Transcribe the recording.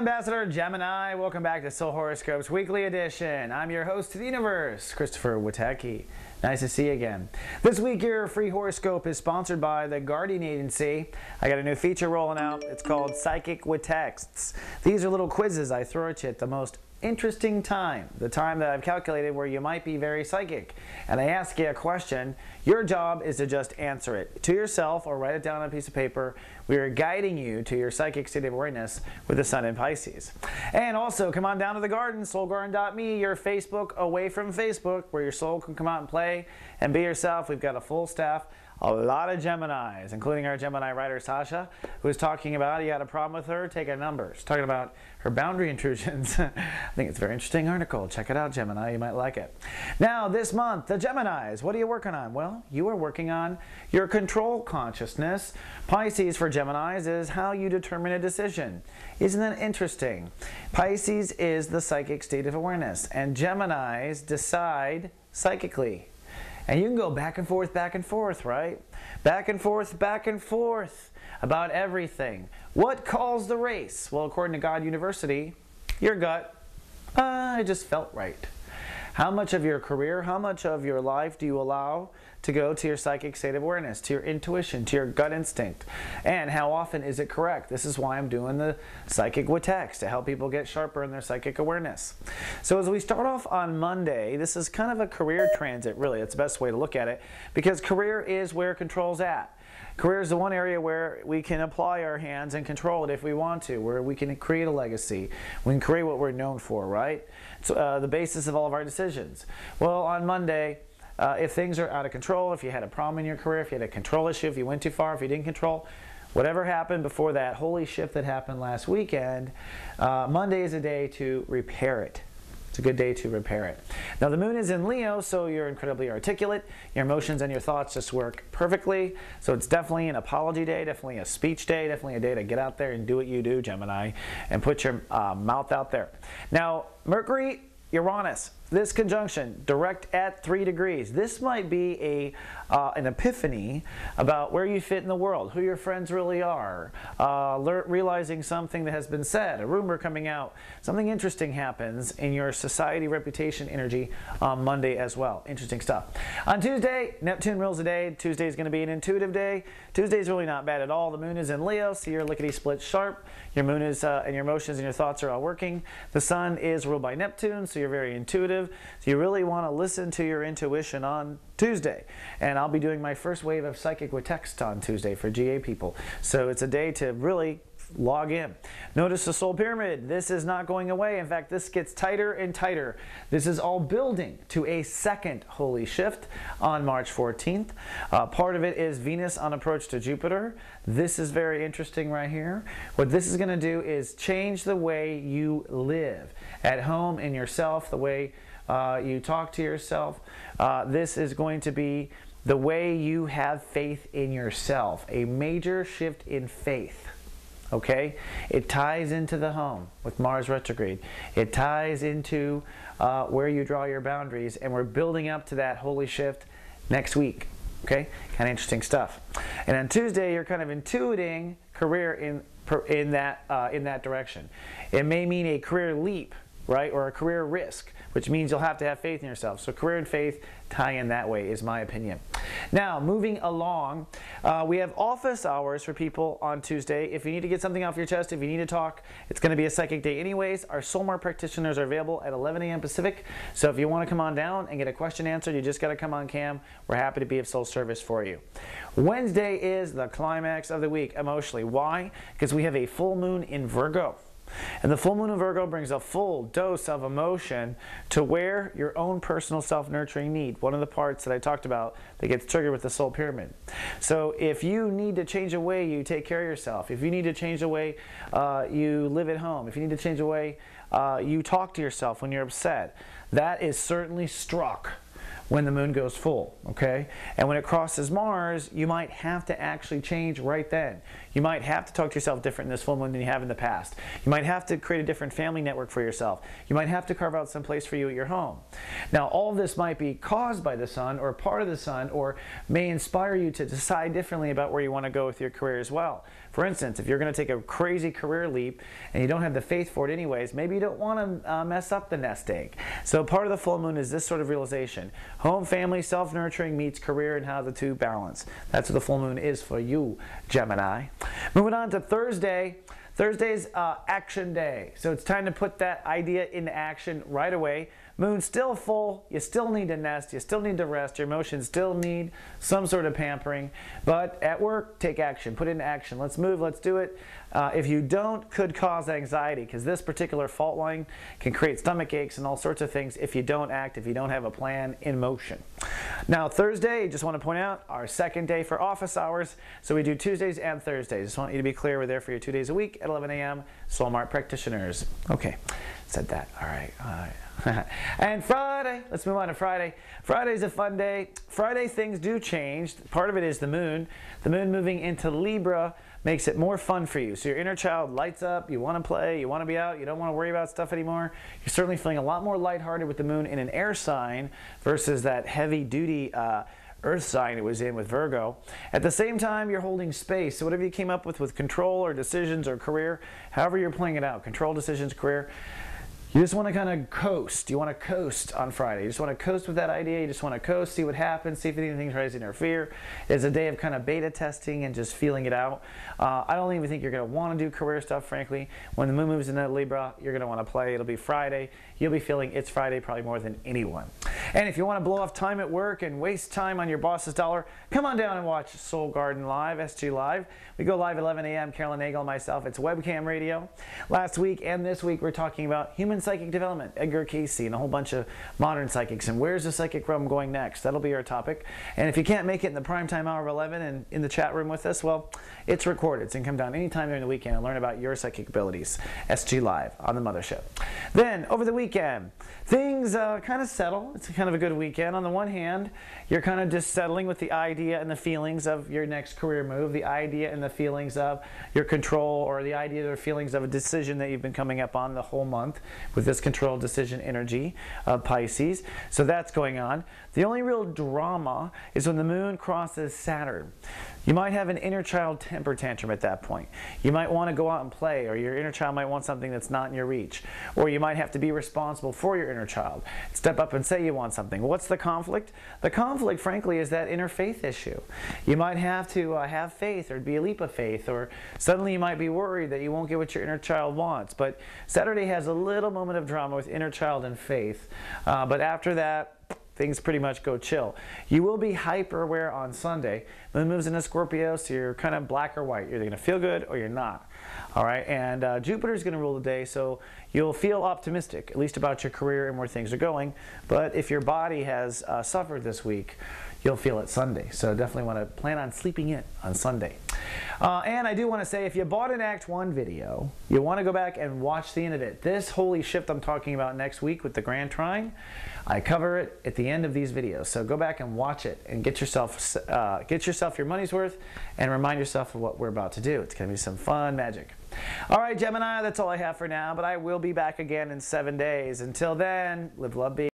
Ambassador Gemini, welcome back to Soul Horoscopes Weekly Edition. I'm your host to the universe, Christopher Witecki. Nice to see you again. This week your free horoscope is sponsored by the Guardian Agency. I got a new feature rolling out. It's called Psychic with Texts. These are little quizzes I throw at you at the most interesting time, the time that I've calculated where you might be very psychic. And I ask you a question. Your job is to just answer it to yourself or write it down on a piece of paper. We are guiding you to your psychic state of awareness with the sun in Pisces. And also, come on down to the garden, soulgarden.me, your Facebook away from Facebook, where your soul can come out and play and be yourself. We've got a full staff. A lot of Geminis, including our Gemini writer Sasha, who was talking about, you had a problem with her, take a number. She's talking about her boundary intrusions. I think it's a very interesting article. Check it out, Gemini. You might like it. Now, this month, the Geminis, what are you working on? Well, you are working on your control consciousness. Pisces for Geminis is how you determine a decision. Isn't that interesting? Pisces is the psychic state of awareness, and Geminis decide psychically. And you can go back and forth, right? Back and forth about everything. What calls the race? Well, according to God University, your gut, I just felt right. How much of your career, how much of your life do you allow to go to your psychic state of awareness, to your intuition, to your gut instinct? And how often is it correct? This is why I'm doing the Psychic with Text, to help people get sharper in their psychic awareness. So as we start off on Monday, this is kind of a career transit, really. It's the best way to look at it, because career is where control's at. Career is the one area where we can apply our hands and control it if we want to, where we can create a legacy. We can create what we're known for, right? It's the basis of all of our decisions. Well, on Monday, if things are out of control, if you had a problem in your career, if you had a control issue, if you went too far, if you didn't control, whatever happened before that holy shift that happened last weekend, Monday is a day to repair it. It's a good day to repair it. Now the moon is in Leo, so you're incredibly articulate. Your emotions and your thoughts just work perfectly. So it's definitely an apology day, definitely a speech day, definitely a day to get out there and do what you do, Gemini, and put your mouth out there. Now Mercury, Uranus, this conjunction, direct at 3 degrees. This might be an epiphany about where you fit in the world, who your friends really are, realizing something that has been said, a rumor coming out, something interesting happens in your society reputation energy on Monday as well. Interesting stuff. On Tuesday, Neptune rules the day. Tuesday is going to be an intuitive day. Tuesday is really not bad at all. The moon is in Leo, so you're lickety-split sharp. Your moon is, and your emotions and your thoughts are all working. The sun is ruled by Neptune, so you're very intuitive. So you really want to listen to your intuition on Tuesday. And I'll be doing my first wave of Psychic with Text on Tuesday for GA people. So it's a day to really log in. Notice the soul pyramid. This is not going away. In fact, this gets tighter and tighter. This is all building to a second holy shift on March 14th. Part of it is Venus on approach to Jupiter. This is very interesting right here. What this is going to do is change the way you live at home, in yourself, the way you talk to yourself. This is going to be the way you have faith in yourself. A major shift in faith. Okay? It ties into the home with Mars retrograde. It ties into where you draw your boundaries, and we're building up to that holy shift next week. Okay? Kind of interesting stuff. And on Tuesday, you're kind of intuiting career in that direction. It may mean a career leap, right, or a career risk, which means you'll have to have faith in yourself. So career and faith tie in that way, is my opinion. Now, moving along, we have office hours for people on Tuesday. If you need to get something off your chest, if you need to talk, it's going to be a psychic day anyways. Our Soulmar practitioners are available at 11 a.m. Pacific. So if you want to come on down and get a question answered, you just got to come on cam. We're happy to be of soul service for you. Wednesday is the climax of the week emotionally. Why? Because we have a full moon in Virgo. And the full moon in Virgo brings a full dose of emotion to where your own personal self-nurturing need, one of the parts that I talked about that gets triggered with the soul pyramid. So if you need to change the way you take care of yourself, if you need to change the way you live at home, if you need to change the way you talk to yourself when you're upset, that is certainly struck when the moon goes full, okay? And when it crosses Mars, you might have to actually change right then. You might have to talk to yourself different in this full moon than you have in the past. You might have to create a different family network for yourself. You might have to carve out some place for you at your home. Now, all of this might be caused by the sun or part of the sun, or may inspire you to decide differently about where you want to go with your career as well. For instance, if you're going to take a crazy career leap and you don't have the faith for it anyways, maybe you don't want to mess up the nest egg. So part of the full moon is this sort of realization. Home, family, self-nurturing meets career, and how the two balance. That's what the full moon is for you, Gemini. Moving on to Thursday. Thursday's action day. So it's time to put that idea into action right away. Moon's still full, you still need to nest, you still need to rest, your emotions still need some sort of pampering, but at work, take action, put it into action. Let's move, let's do it. If you don't, could cause anxiety, because this particular fault line can create stomach aches and all sorts of things if you don't act, if you don't have a plan in motion. Now Thursday, just want to point out, our second day for office hours, so we do Tuesdays and Thursdays. Just want you to be clear, we're there for you 2 days a week at 11 a.m. Soulmart practitioners. Okay, said that, all right. And Friday, let's move on to Friday. Friday's a fun day. Friday, things do change. Part of it is the moon. The moon moving into Libra makes it more fun for you. So your inner child lights up, you want to play, you want to be out, you don't want to worry about stuff anymore. You're certainly feeling a lot more lighthearted with the moon in an air sign versus that heavy-duty earth sign it was in with Virgo. At the same time, you're holding space. So whatever you came up with control or decisions or career, however you're playing it out, control, decisions, career, you just want to kind of coast. You want to coast on Friday. You just want to coast with that idea. You just want to coast, see what happens, see if anything tries to interfere. It's a day of kind of beta testing and just feeling it out. I don't even think you're going to want to do career stuff, frankly. When the moon moves into Libra, you're going to want to play. It'll be Friday. You'll be feeling it's Friday probably more than anyone. And if you want to blow off time at work and waste time on your boss's dollar, come on down and watch Soul Garden Live, SG Live. We go live at 11 a.m. Carolyn Nagel and myself. It's webcam radio. Last week and this week, we're talking about human psychic development, Edgar Casey, and a whole bunch of modern psychics. And where's the psychic realm going next? That'll be our topic. And if you can't make it in the primetime hour of 11 and in the chat room with us, well, it's recorded. So you can come down anytime during the weekend and learn about your psychic abilities. SG Live on the Mothership. Then, over the weekend, things kind of settle. It's kind of a good weekend. On the one hand, you're kind of just settling with the idea and the feelings of your next career move, the idea and the feelings of your control, or the idea or feelings of a decision that you've been coming up on the whole month with this control decision energy of Pisces. So that's going on. The only real drama is when the moon crosses Saturn. You might have an inner child temper tantrum at that point. You might want to go out and play, or your inner child might want something that's not in your reach. Or you might have to be responsible for your inner child. Step up and say you want something. What's the conflict? The conflict, frankly, is that inner faith issue. You might have to have faith, or be a leap of faith, or suddenly you might be worried that you won't get what your inner child wants. But Saturday has a little moment of drama with inner child and faith. But after that, things pretty much go chill. You will be hyper aware on Sunday. Moon moves into Scorpio, so you're kind of black or white. You're either going to feel good or you're not. All right, and Jupiter's going to rule the day, so you'll feel optimistic, at least about your career and where things are going. But if your body has suffered this week, you'll feel it Sunday. So definitely want to plan on sleeping in on Sunday. And I do want to say, if you bought an Act 1 video, you want to go back and watch the end of it. This holy shift I'm talking about next week with the Grand Trine, I cover it at the end of these videos. So go back and watch it and get yourself your money's worth and remind yourself of what we're about to do. It's going to be some fun magic. All right, Gemini, that's all I have for now, but I will be back again in 7 days. Until then, live, love, be.